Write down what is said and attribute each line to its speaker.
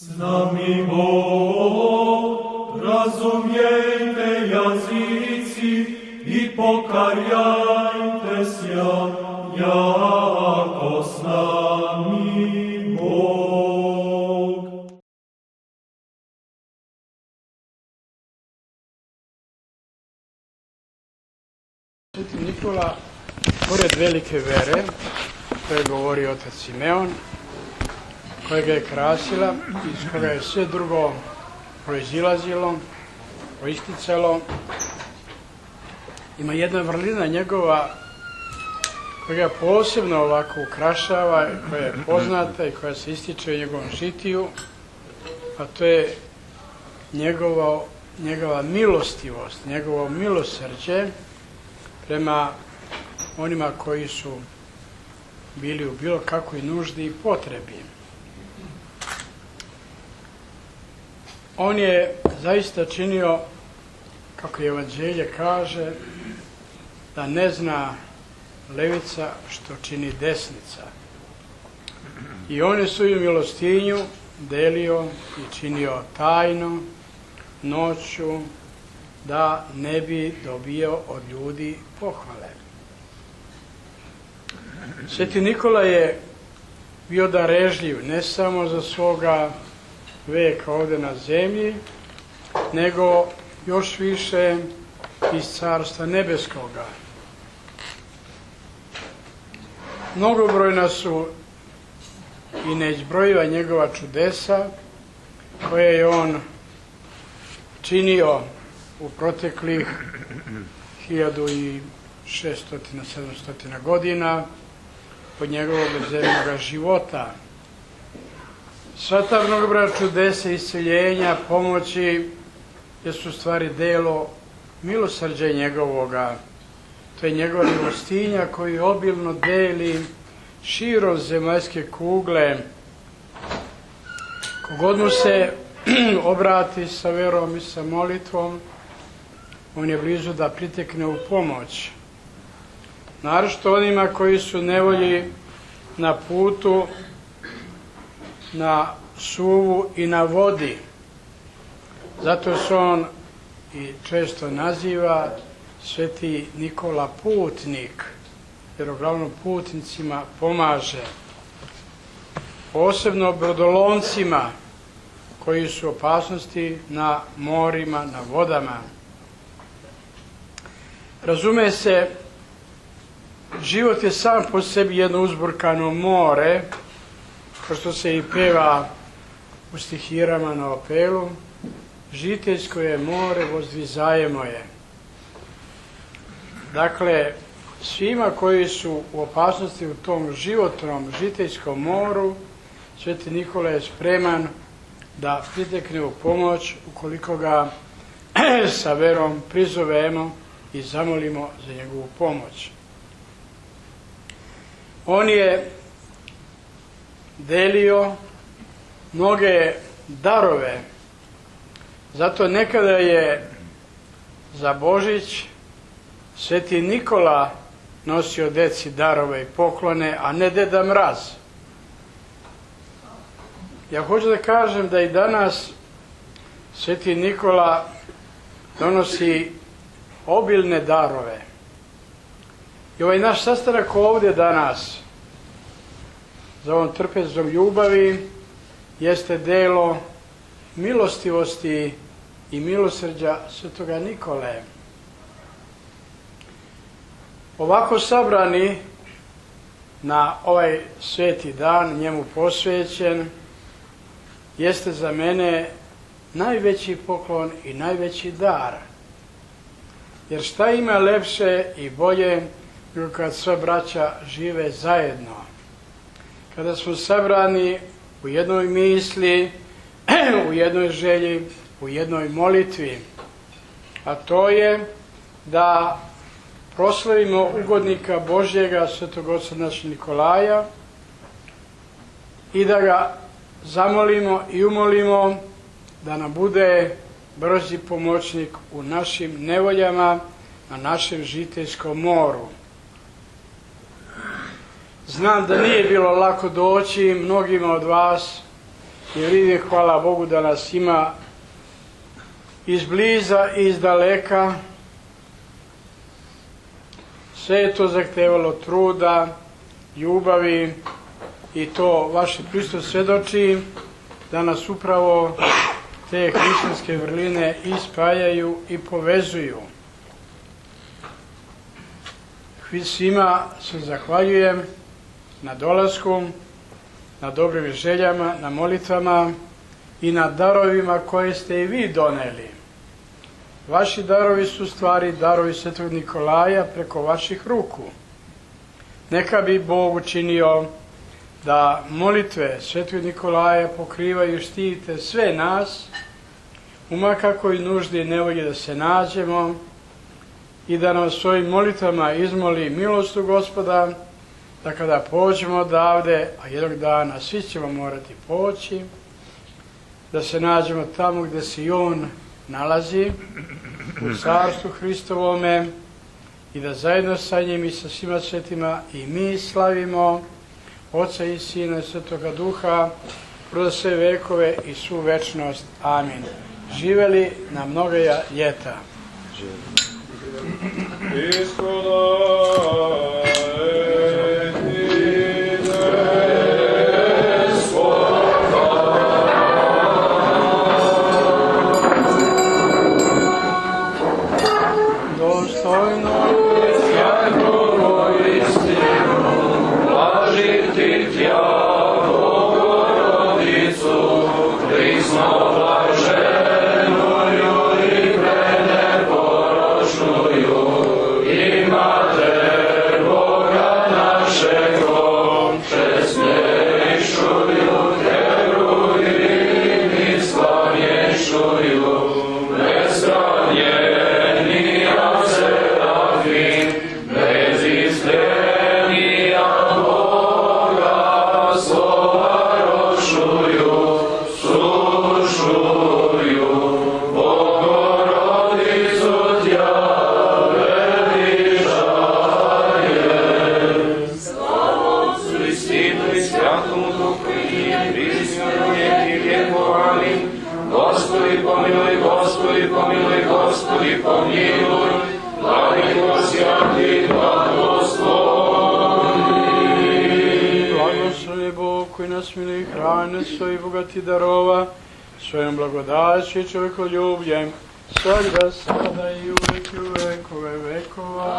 Speaker 1: Zna mi Bog, razumijte jazici i pokajajte sja, jako s nami Bog.
Speaker 2: Sveti Nikola, pored velike vere, to je govorio otac Simeon, kojega je krasila, iz koga je sve drugo proizilazilo, proisticalo. Ima jedna vrlina njegova koja posebno ovako ukrašava, koja je poznata i koja se ističe u njegovom žitiju, a to je njegova milostivost, njegovo milosrđe prema onima koji su bili u bilo kakvoj nuždi i potrebi. On je zaista činio, kako Evanđelje kaže, da ne zna levica što čini desnica. I on je svoju milostinju delio i činio tajno, noću, da ne bi dobio od ljudi pohvale. Sveti Nikola je bio darežljiv ne samo za svoga veka ovdje na zemlji, nego još više iz Carstva nebeskoga. Mnogobrojna su i neizbrojiva njegova čudesa koje je on činio u proteklih 1600-1700 godina od njegovog zemljoga života. Sva ta mnogobrojna čudesa, isceljenja, pomoći, jesu u stvari delo milosrđa njegovoga. To je njegova milostinja koju obilno deli širom zemaljske kugle. Kogod mu se obrati sa verom i sa molitvom, on je blizu da pritekne u pomoć. Naročito onima koji su nevolji na putu, na suvu i na vodi. Zato se on i često naziva Sveti Nikola putnik, jer uglavnom putnicima pomaže. Posebno brodolomcima koji su u opasnosti na morima, na vodama. Razume se, život je sam po sebi jedno uzburkano more, kao što se i peva u stihirama na opelu, žiteljsko je more, vozdvizajemo je. Dakle, svima koji su u opasnosti u tom životnom, žiteljskom moru, Sveti Nikola je spreman da pritekne u pomoć ukoliko ga sa verom prizovemo i zamolimo za njegovu pomoć. On je delio mnoge darove, zato nekada je za Božić Sveti Nikola nosio deci darove i poklone, a ne Deda Mraz. Ja hoću da kažem da i danas Sveti Nikola donosi obilne darove. I ovaj naš sastanak ovdje danas za ovom trpezom ljubavi jeste delo milostivosti i milosrđa Svetoga Nikole. Ovako sabrani na ovaj sveti dan, njemu posvećen, jeste za mene najveći poklon i najveći dar. Jer šta ima lepše i bolje nego kad sva braća žive zajedno. Kada smo sabrani u jednoj misli, u jednoj želji, u jednoj molitvi. A to je da proslavimo ugodnika Božjega, Svetog Oca našeg Nikolaja, i da ga zamolimo i umolimo da nam bude brzi pomoćnik u našim nevoljama, na našem žiteljskom moru. Znam da nije bilo lako doći mnogima od vas jer vidim, hvala Bogu, da nas ima izbliza i iz daleka. Sve je to zahtevalo truda, ljubavi i to vaše prisustvo svjedoči da nas upravo te hrišćanske vrline ispajaju i povezuju. Svima se zahvaljujem na dolasku, na dobrim željama, na molitvama i na darovima koje ste i vi doneli. Vaši darovi su stvari darovi Svetog Nikolaja preko vaših ruku. Neka bi Bog učinio da molitve Svetog Nikolaja pokrivaju i štite sve nas, u ma kakvoj nuždi i nevolji da se nađemo, i da nam svojim molitvama izmoli milost u Gospoda, da kada pođemo odavde, a jednog dana svi ćemo morati poći, da se nađemo tamo gdje se i On nalazi, u Carstvu Hristovome, i da zajedno sa njim i sa svima svetima i mi slavimo Oca i Sina i Svetoga Duha kroz sve vekove i svu večnost. Amin. Živeli na mnoga ljeta.
Speaker 3: Svojih bogatih darova, svojom blagodaću i čovjekoljubljem, svakda sada i uvek i u vekove vekova.